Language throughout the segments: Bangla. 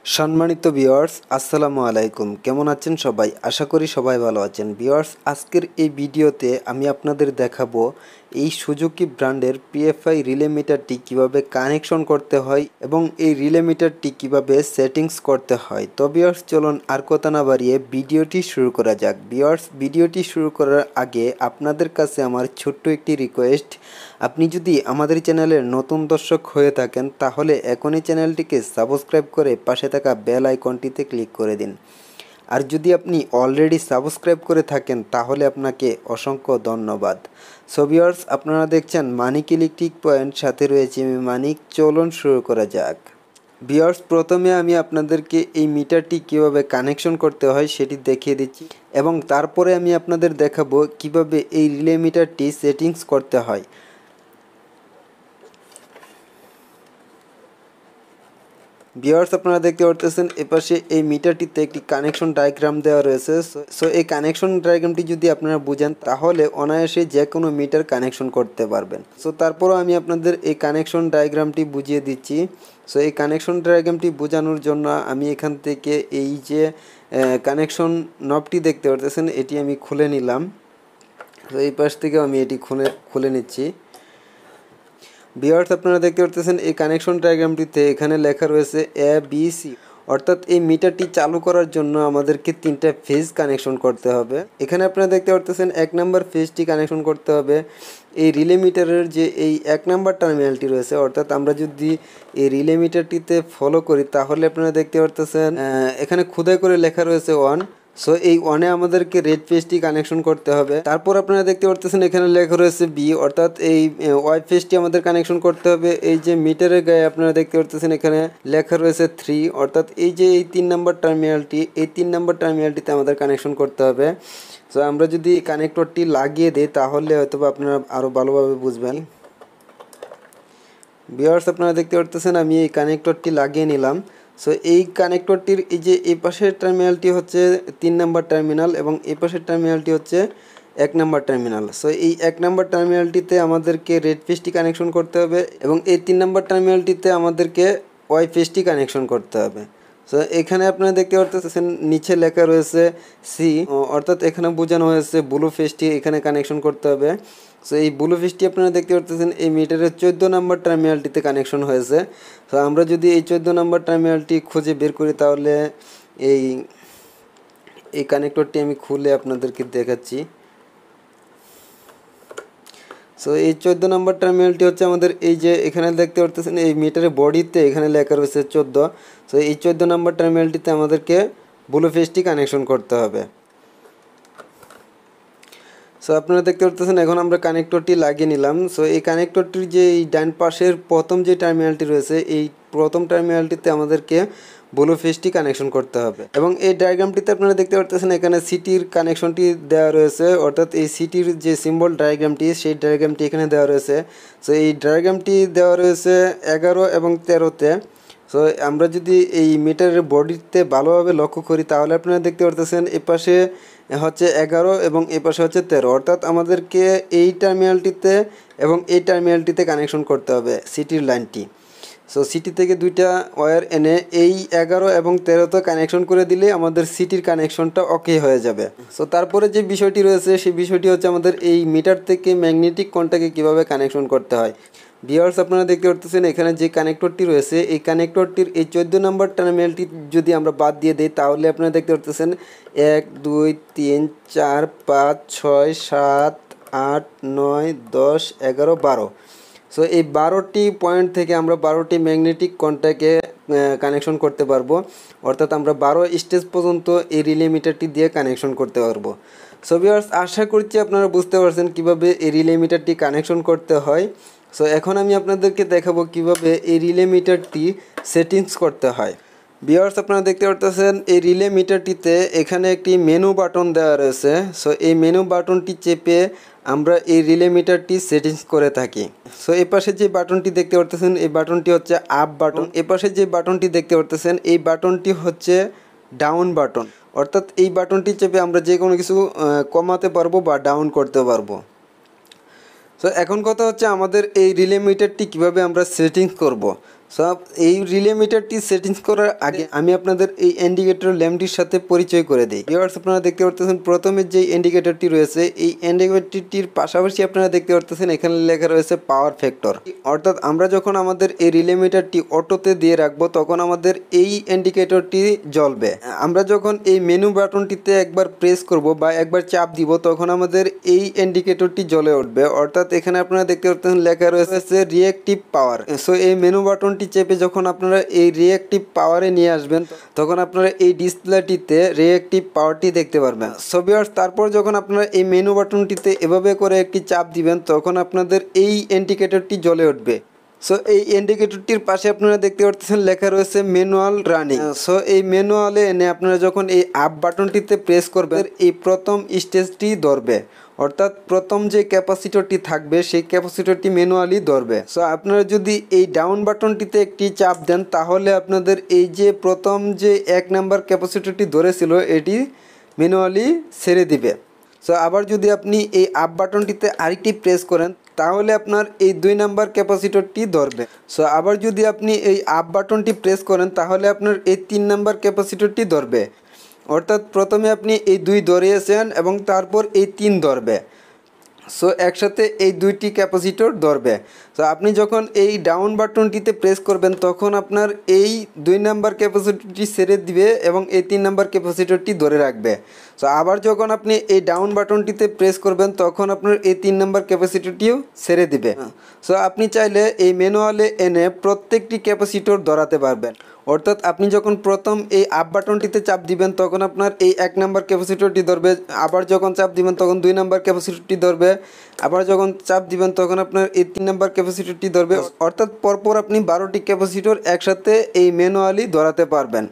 সম্মানিত ভিউয়ার্স, আসসালামু আলাইকুম। কেমন আছেন সবাই? আশা করি সবাই ভালো আছেন। ভিউয়ার্স, আজকের এই ভিডিওতে আমি আপনাদের দেখাবো এই সুজুকি ব্র্যান্ডের পিএফআই রিলে মিটারটি কীভাবে কানেকশন করতে হয় এবং এই রিলে মিটারটি কীভাবে সেটিংস করতে হয়। তো ভিউয়ার্স, চলুন আর কথা না বাড়িয়ে ভিডিওটি শুরু করা যাক। ভিউয়ার্স, ভিডিওটি শুরু করার আগে আপনাদের কাছে আমার ছোট্ট একটি রিকোয়েস্ট, আপনি যদি আমাদের চ্যানেলের নতুন দর্শক হয়ে থাকেন তাহলে এখনই চ্যানেলটিকে সাবস্ক্রাইব করে পাশে থাকা বেল আইকনটিতে ক্লিক করে দিন। আর যদি আপনি অলরেডি সাবস্ক্রাইব করে থাকেন তাহলে আপনাকে অসংখ্য ধন্যবাদ। সো ভিউয়ার্স, আপনারা দেখছেন মানিক ইলেকট্রিক পয়েন্ট, সাথে রয়েছে আমি মানিক। চলুন শুরু করা যাক। ভিউয়ার্স, প্রথমে আমি আপনাদেরকে এই মিটারটি কীভাবে কানেকশন করতে হয় সেটি দেখিয়ে দিচ্ছি এবং তারপরে আমি আপনাদের দেখাবো কিভাবে এই রিলে মিটারটি সেটিংস করতে হয়। ভিউয়ার্স, আপনারা দেখতে পারতেছেন এপাশে এই মিটারটিতে একটি কানেকশন ডায়াগ্রাম দেওয়া রয়েছে। সো এই কানেকশন ডায়াগ্রামটি যদি আপনারা বুঝেন তাহলে অনায়াসে যে কোনো মিটার কানেকশন করতে পারবেন। সো তারপরও আমি আপনাদের এই কানেকশন ডায়াগ্রামটি বুঝিয়ে দিচ্ছি। সো এই কানেকশন ডায়াগ্রামটি বোঝানোর জন্য আমি এখান থেকে এই যে কানেকশন নবটি দেখতে পারতেছেন এটি আমি খুলে নিলাম। তো এই পাশ থেকেও আমি এটি খুলে নিচ্ছি। ভিউয়ার্স, আপনারা দেখতে পারতেছেন এই কানেকশন ডায়াগ্রামটিতে এখানে লেখা রয়েছে ABC, অর্থাৎ এই মিটারটি চালু করার জন্য আমাদেরকে 3টা ফেজ কানেকশন করতে হবে। এখানে আপনারা দেখতে পারতেছেন 1 নম্বর ফেজটি কানেকশন করতে হবে এই রিলে মিটারের যে এই 1 নম্বর টার্মিনালটি রয়েছে, অর্থাৎ আমরা যদি এই রিলে মিটারটিতে ফলো করি তাহলে আপনারা দেখতে পারতেছেন এখানে খোদাই করে লেখা রয়েছে 1। সো এই 1-এ আমাদেরকে রেড ফেজটি কানেকশন করতে হবে। তারপর আপনারা দেখতে পারতেছেন এখানে লেখা রয়েছে B, অর্থাৎ এই ওয়াই ফেজটি আমাদের কানেকশন করতে হবে এই যে মিটারের গায়ে। আপনারা দেখতে পারতেছেন এখানে লেখা রয়েছে 3, অর্থাৎ এই যে এই 3 নম্বর টার্মিনালটি, এই 3 নম্বর টার্মিনালটিতে আমাদের কানেকশন করতে হবে। সো আমরা যদি কানেক্টরটি লাগিয়ে দিই তাহলে হয়তো আপনারা আরও ভালোভাবে বুঝবেন। ভিউয়ার্স, আপনারা দেখতে পারতেছেন আমি এই কানেক্টরটি লাগিয়ে নিলাম। সো এই কানেক্টরটির এই যে এই পাশের টার্মিনালটি হচ্ছে 3 নম্বর টার্মিনাল এবং এই পাশের টার্মিনালটি হচ্ছে 1 নম্বর টার্মিনাল। সো এই 1 নম্বর টার্মিনালটিতে আমাদেরকে রেড ফেজটি কানেকশন করতে হবে এবং এই 3 নম্বর টার্মিনালটিতে আমাদেরকে ওয়াই ফেজটি কানেকশন করতে হবে। সো এখানে আপনারা দেখতে পারতেছেন নিচে লেখা রয়েছে C, অর্থাৎ এখানে বোঝানো হয়েছে ব্লু ফেজটি এখানে কানেকশন করতে হবে। সো এই ব্লু ফেজটি আপনারা দেখতে পারতেছেন এই মিটারের 14 নম্বর টার্মিনালটিতে কানেকশন হয়েছে। তো আমরা যদি এই 14 নম্বর টার্মিনালটি খুঁজে বের করি তাহলে এই কানেক্টরটি আমি খুলে আপনাদেরকে দেখাচ্ছি। সো এই 14 নম্বর টার্মিনালটি হচ্ছে আমাদের এই যে এখানে দেখতে পারতেছেন এই মিটারের বডিতে এখানে লেখা রয়েছে 14। সো এই 14 নম্বর টার্মিনালটিতে আমাদেরকে ব্লু ফেজটি কানেকশন করতে হবে। সো আপনারা দেখতে পারতেছেন এখন আমরা কানেক্টরটি লাগিয়ে নিলাম। সো এই কানেক্টরটির যে এই ডান পাশের প্রথম যে টার্মিনালটি রয়েছে এই প্রথম টার্মিনালটিতে আমাদেরকে ব্লু ফেজটি কানেকশন করতে হবে এবং এই ডায়াগ্রামটিতে আপনারা দেখতে পারতেছেন এখানে সিটির কানেকশনটি দেওয়া রয়েছে, অর্থাৎ এই সিটির যে সিম্বল ডায়াগ্রামটি সেই ডায়াগ্রামটি এখানে দেওয়া রয়েছে। সো এই ডায়াগ্রামটি দেওয়া রয়েছে 11 এবং 13-তে। সো আমরা যদি এই মিটারের বডিতে ভালোভাবে লক্ষ্য করি তাহলে আপনারা দেখতে পারতেছেন এপাশে হচ্ছে 11 এবং এই পাশে হচ্ছে 13, অর্থাৎ আমাদেরকে এই টার্মিনালটিতে এবং এই টার্মিনালটিতে কানেকশন করতে হবে সিটির লাইনটি। সো সিটি থেকে 2টা ওয়্যার এনে এই 11 এবং 13-তে কানেকশন করে দিলে আমাদের সিটির কানেকশনটা ওকে হয়ে যাবে। সো তারপরে যে বিষয়টি রয়েছে সেই বিষয়টি হচ্ছে আমাদের এই মিটার থেকে ম্যাগনেটিক কন্ট্যাক্টে কীভাবে কানেকশন করতে হয়। ভিউয়ার্স, আপনারা দেখতে পারতেছেন এখানে যে কানেক্টরটি রয়েছে এই কানেক্টরটির এই 14 নম্বর টার্মিনালটি যদি আমরা বাদ দিয়ে দিই তাহলে আপনারা দেখতে পারতেছেন 1 2 3 4 5 6 7 8 9 10 11 12। সো এই 12টি পয়েন্ট থেকে আমরা 12টি ম্যাগনেটিক কন্ট্যাক্টে কানেকশন করতে পারবো, অর্থাৎ আমরা 12 স্টেজ পর্যন্ত এই রিলে মিটারটি দিয়ে কানেকশন করতে পারবো। সো ভিউয়ার্স, আশা করছি আপনারা বুঝতে পারছেন কীভাবে এই রিলে মিটারটি কানেকশন করতে হয়। সো এখন আমি আপনাদেরকে দেখাবো কিভাবে এই রিলে মিটারটি সেটিংস করতে হয়। ভিউয়ার্স, আপনারা দেখতে পারতেছেন এই রিলে মিটারটিতে এখানে একটি মেনু বাটন দেওয়া রয়েছে। সো এই মেনু বাটনটি চেপে আমরা এই রিলে মিটারটি সেটিংস করে থাকি। সো এই পাশে যে বাটনটি দেখতে পারতেছেন এই বাটনটি হচ্ছে আপ বাটন, এ পাশে যে বাটনটি দেখতে পারতেছেন এই বাটনটি হচ্ছে ডাউন বাটন, অর্থাৎ এই বাটনটি চেপে আমরা যে কোনো কিছু কমাতে পারবো বা ডাউন করতে পারবো। সো এখন কথা হচ্ছে আমাদের এই রিলে মিটারটি কীভাবে আমরা সেটিংস করব। সব এই রিলে মিটারটি সেটিংস করার আগে আমি আপনাদের এই ইন্ডিকেটর ল্যাম্পটির সাথে পরিচয় করে দিই। ভিউয়ার্স, আপনারা দেখতে পারতেছেন প্রথমে যে ইন্ডিকেটরটি রয়েছে এই ইন্ডিকেটরটির পাশাপাশি আপনারা দেখতে পারতেছেন এখানে লেখা রয়েছে পাওয়ার ফ্যাক্টর। অর্থাৎ আমরা যখন আমাদের এই রিলে মিটারটি অটোতে দিয়ে রাখবো তখন আমাদের এই ইন্ডিকেটরটি জ্বলবে। আমরা যখন এই মেনু বাটনটিতে একবার প্রেস করব বা একবার চাপ দিব তখন আমাদের এই ইন্ডিকেটরটি জ্বলে উঠবে। অর্থাৎ এখানে আপনারা দেখতে পারতেছেন লেখা রয়েছে রিঅ্যাক্টিভ পাওয়ার। সো এই মেনু বাটনটি চেপে যখন আপনারা এই রিঅ্যাক্টিভ পাওয়ারে নিয়ে আসবেন তখন আপনারা এই ডিসপ্লেটিতে রিঅ্যাক্টিভ পাওয়ারটি দেখতে পারবেন। সো ভিউয়ার্স, তারপর যখন আপনারা এই মেনু বাটনটিতে এভাবে করে একটি চাপ দিবেন তখন আপনাদের এই ইন্ডিকেটরটি জ্বলে উঠবে। সো এই ইন্ডিকেটরটির পাশে আপনারা দেখতে পাচ্ছেন লেখা রয়েছে ম্যানুয়াল রানিং। সো এই ম্যানুয়ালে এনে আপনারা যখন এই আপ বাটনটিতে প্রেস করবেন এই প্রথম স্টেজটি ধরবে। অর্থাৎ প্রথম যে ক্যাপাসিটরটি থাকবে সেই ক্যাপাসিটরটি ম্যানুয়ালি ধরবে। সো আপনারা যদি এই ডাউন বাটনটিতে একটি চাপ দেন তাহলে আপনাদের এই যে প্রথম যে 1 নাম্বার ক্যাপাসিটরটি ধরেছিল এটি ম্যানুয়ালি ছেড়ে দিবে। সো আবার যদি আপনি এই আপ বাটনটিতে আরেকটি প্রেস করেন তাহলে আপনার এই 2 নাম্বার ক্যাপাসিটরটি ধরবে। সো আবার যদি আপনি এই আপ বাটনটি প্রেস করেন তাহলে আপনার এই 3 নাম্বার ক্যাপাসিটরটি ধরবে। অর্থাৎ প্রথমে আপনি এই 2 ধরিয়েছেন এবং তারপর এই 3 ধরবে। সো একসাথে এই 2টি ক্যাপাসিটর ধরবে। সো আপনি যখন এই ডাউন বাটনটিতে প্রেস করবেন তখন আপনার এই 2 নাম্বার ক্যাপাসিটরটি ছেড়ে দিবে এবং এই 3 নাম্বার ক্যাপাসিটরটি ধরে রাখবে। সো আবার যখন আপনি এই ডাউন বাটনটিতে প্রেস করবেন তখন আপনার এই 3 নাম্বার ক্যাপাসিটরটিও ছেড়ে দিবে। সো আপনি চাইলে এই ম্যানুয়ালে এনে প্রত্যেকটি ক্যাপাসিটর ধরাতে পারবেন। অর্থাৎ আপনি যখন প্রথম এই আপ বাটনটিতে চাপ দিবেন তখন আপনার এই 1 নাম্বার ক্যাপাসিটরটি ধরবে, আবার যখন চাপ দিবেন তখন 2 নাম্বার ক্যাপাসিটরটি ধরবে, আবার যখন চাপ দিবেন তখন আপনার এই 3 নাম্বার ক্যাপাসিটরটি ধরবে। অর্থাৎ পরপর আপনি 12টি ক্যাপাসিটর একসাথে এই ম্যানুয়ালি ধরাতে পারবেন।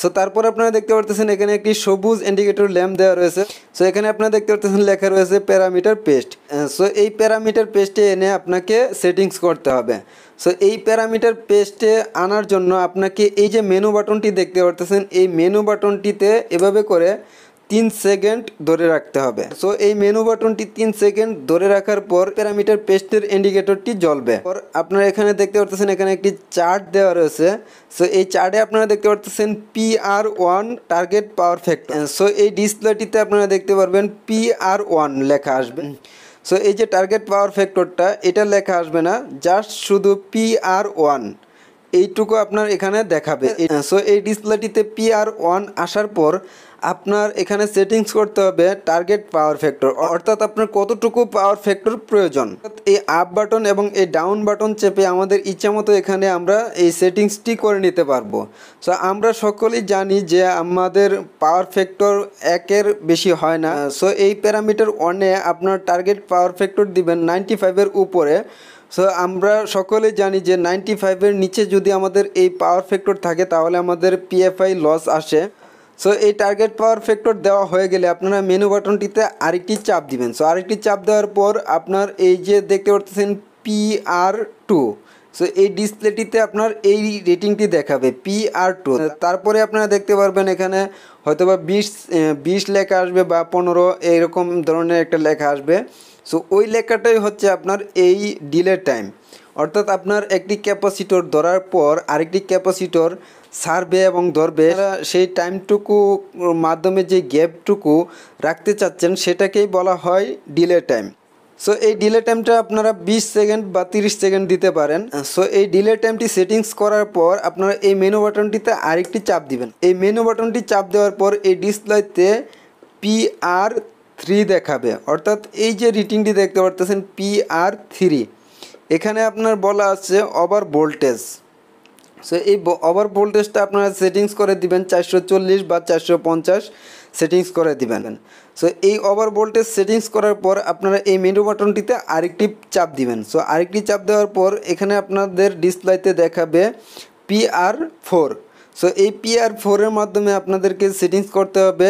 সো তারপর আপনারা দেখতে পারতেছেন এখানে একটি সবুজ ইন্ডিকেটর ল্যাম্প দেওয়া রয়েছে। সো এখানে আপনারা দেখতে পারতেছেন লেখা রয়েছে প্যারামিটার পেস্ট। সো এই প্যারামিটার পেস্টে এনে আপনাকে সেটিংস করতে হবে। সো এই প্যারামিটার পেস্টে আনার জন্য আপনাকে এই যে মেনু বাটনটি দেখতে পারতেছেন এই মেনু বাটনটিতে এভাবে করে 3 সেকেন্ড ধরে রাখতে হবে। সো এই মেনু বাটনটি 3 সেকেন্ড ধরে রাখার পর প্যারামিটার পেস্টের ইন্ডিকেটরটি জ্বলবে। আপনারা এখানে দেখতে পারতেছেন এখানে একটি চার্ট দেওয়া রয়েছে। সো এই চার্টে আপনারা দেখতে পারতেছেন PR1 target power factor. So এই ডিসপ্লেটিতে আপনারা দেখতে পারবেন PR1 লেখা আসবে। সো এই যে টার্গেট পাওয়ার ফ্যাক্টরটা এটা লেখা আসবে না, জাস্ট শুধু PR1 এইটুকু আপনার এখানে দেখাবে। সো এই ডিসপ্লেটিতে PR1 আসার পর আপনার এখানে সেটিংস করতে হবে টার্গেট পাওয়ার ফ্যাক্টর, অর্থাৎ আপনার কতটুকু পাওয়ার ফ্যাক্টর প্রয়োজন। এই আপ বাটন এবং এই ডাউন বাটন চেপে আমাদের ইচ্ছামতো এখানে আমরা এই সেটিংসটি করে নিতে পারবো। সো আমরা সকলেই জানি যে আমাদের পাওয়ার ফ্যাক্টর 1-এর বেশি হয় না। সো এই প্যারামিটার 1-এ আপনার টার্গেট পাওয়ার ফ্যাক্টর দিবেন 95-এর উপরে। সো আমরা সকলে জানি যে 95-এর নিচে যদি আমাদের এই পাওয়ার ফ্যাক্টর থাকে তাহলে আমাদের PFI লস আসে। সো এই টার্গেট পাওয়ার ফ্যাক্টর দেওয়া হয়ে গেলে আপনারা মেনু বাটনটিতে আরেকটি চাপ দিবেন। সো আরেকটি চাপ দেওয়ার পর আপনার এই যে দেখতে পাচ্ছেন PR2। সো এই ডিসপ্লেটিতে আপনার এই রেটিংটি দেখাবে PR2। তারপরে আপনারা দেখতে পারবেন এখানে হয়তোবা 20 লেখা আসবে বা 15 এইরকম ধরনের একটা লেখা আসবে। সো ওই লেখাটাই হচ্ছে আপনার এই ডিলে টাইম। অর্থাৎ আপনার একটি ক্যাপাসিটর ধরার পর আরেকটি ক্যাপাসিটর সারবে এবং ধরবে, সেই টাইমটুকু মাধ্যমে যে গ্যাপটুকু রাখতে চাচ্ছেন সেটাকেই বলা হয় ডিলে টাইম। সো এই ডিলে টাইমটা আপনারা 20 সেকেন্ড বা 30 সেকেন্ড দিতে পারেন। সো এই ডিলে টাইমটি সেটিংস করার পর আপনারা এই মেনু বাটনটিতে আরেকটি চাপ দিবেন। এই মেনু বাটনটি চাপ দেওয়ার পর এই ডিসপ্লেতে PR3 দেখাবে। অর্থাৎ এই যে রিডিংটি দেখতে পারতেছেন PR3, এখানে আপনার বলা আছে ওভার ভোল্টেজ। সো এই ওভার ভোল্টেজটা আপনারা সেটিংস করে দিবেন 440 বা 450 সেটিংস করে দিবেন। সো এই ওভার ভোল্টেজ সেটিংস করার পর আপনারা এই মেনু বাটনটিতে আরেকটি চাপ দিবেন। সো আরেকটি চাপ দেওয়ার পর এখানে আপনাদের ডিসপ্লেতে দেখাবে PR4। সো এই PR4-এর মাধ্যমে আপনাদেরকে সেটিংস করতে হবে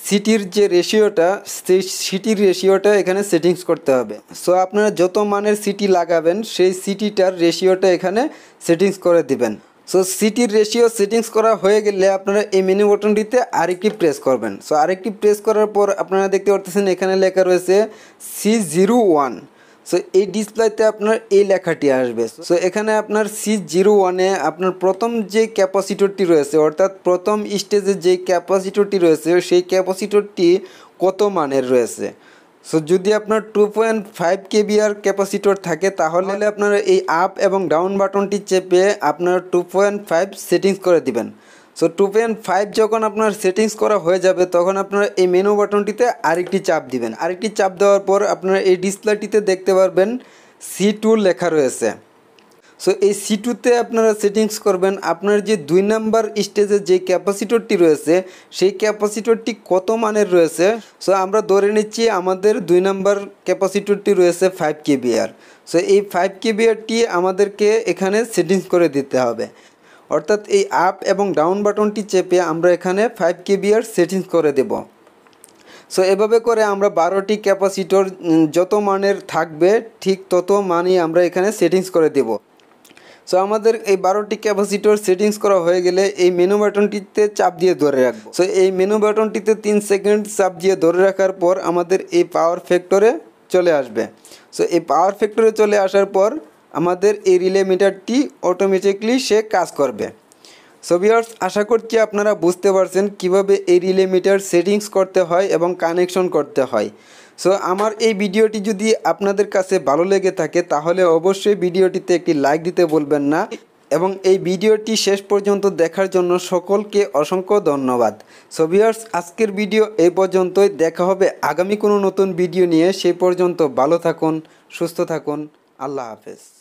সিটির যে রেশিওটা, সেই সিটির রেশিওটা এখানে সেটিংস করতে হবে। সো আপনারা যত মানের সিটি লাগাবেন সেই সিটিটার রেশিওটা এখানে সেটিংস করে দিবেন। সো সিটির রেশিও সেটিংস করা হয়ে গেলে আপনারা এই মেনু বাটনটিতে আরেকটি প্রেস করবেন। সো আরেকটি প্রেস করার পর আপনারা দেখতে পাচ্ছেন এখানে লেখা রয়েছে C01। সো এই ডিসপ্লেতে আপনার এই লেখাটি আসবে। সো এখানে আপনার C01-এ আপনার প্রথম যে ক্যাপাসিটরটি রয়েছে, অর্থাৎ প্রথম স্টেজে যে ক্যাপাসিটরটি রয়েছে সেই ক্যাপাসিটরটি কত মানের রয়েছে। সো যদি আপনার 2.5 kVAr ক্যাপাসিটর থাকে তাহলে আপনারা এই আপ এবং ডাউন বাটনটি চেপে আপনারা 2.5 সেটিংস করে দিবেন। সো 2.5 যখন আপনার সেটিংস করা হয়ে যাবে তখন আপনারা এই মেনু বাটনটিতে আরেকটি চাপ দিবেন। আরেকটি চাপ দেওয়ার পর আপনারা এই ডিসপ্লেটিতে দেখতে পারবেন C2 লেখা রয়েছে। সো এই C2-তে আপনারা সেটিংস করবেন আপনার যে 2 নাম্বার স্টেজে যে ক্যাপাসিটরটি রয়েছে সেই ক্যাপাসিটরটি কত মানের রয়েছে। সো আমরা ধরে নিচ্ছি আমাদের 2 নাম্বার ক্যাপাসিটরটি রয়েছে 5 kVAr। সো এই 5 kVArটি আমাদেরকে এখানে সেটিংস করে দিতে হবে, অর্থাৎ এই আপ এবং ডাউন বাটনটি চেপে আমরা এখানে 5 kVAr সেটিংস করে দেব। সো এভাবে করে আমরা 12টি ক্যাপাসিটর যত মানের থাকবে ঠিক তত মানই আমরা এখানে সেটিংস করে দেব। সো আমাদের এই 12টি ক্যাপাসিটর সেটিংস করা হয়ে গেলে এই মেনু বাটনটিতে চাপ দিয়ে ধরে রাখবো। সো এই মেনু বাটনটিতে 3 সেকেন্ড চাপ দিয়ে ধরে রাখার পর আমাদের এই পাওয়ার ফ্যাক্টরে চলে আসবে। সো এই পাওয়ার ফ্যাক্টরে চলে আসার পর আমাদের এই রিলে মিটারটি অটোমেটিকলি সে কাজ করবে। সো ভিউয়ার্স, আশা করছি আপনারা বুঝতে পারছেন কিভাবে এই রিলে মিটার সেটিংস করতে হয় এবং কানেকশন করতে হয়। সো আমার এই ভিডিওটি যদি আপনাদের কাছে ভালো লেগে থাকে তাহলে অবশ্যই ভিডিওটিতে একটি লাইক দিতে বলবেন না এবং এই ভিডিওটি শেষ পর্যন্ত দেখার জন্য সকলকে অসংখ্য ধন্যবাদ। সো ভিউয়ার্স, আজকের ভিডিও এই পর্যন্তই। দেখা হবে আগামী কোনো নতুন ভিডিও নিয়ে। সেই পর্যন্ত ভালো থাকুন, সুস্থ থাকুন। আল্লাহ হাফেজ।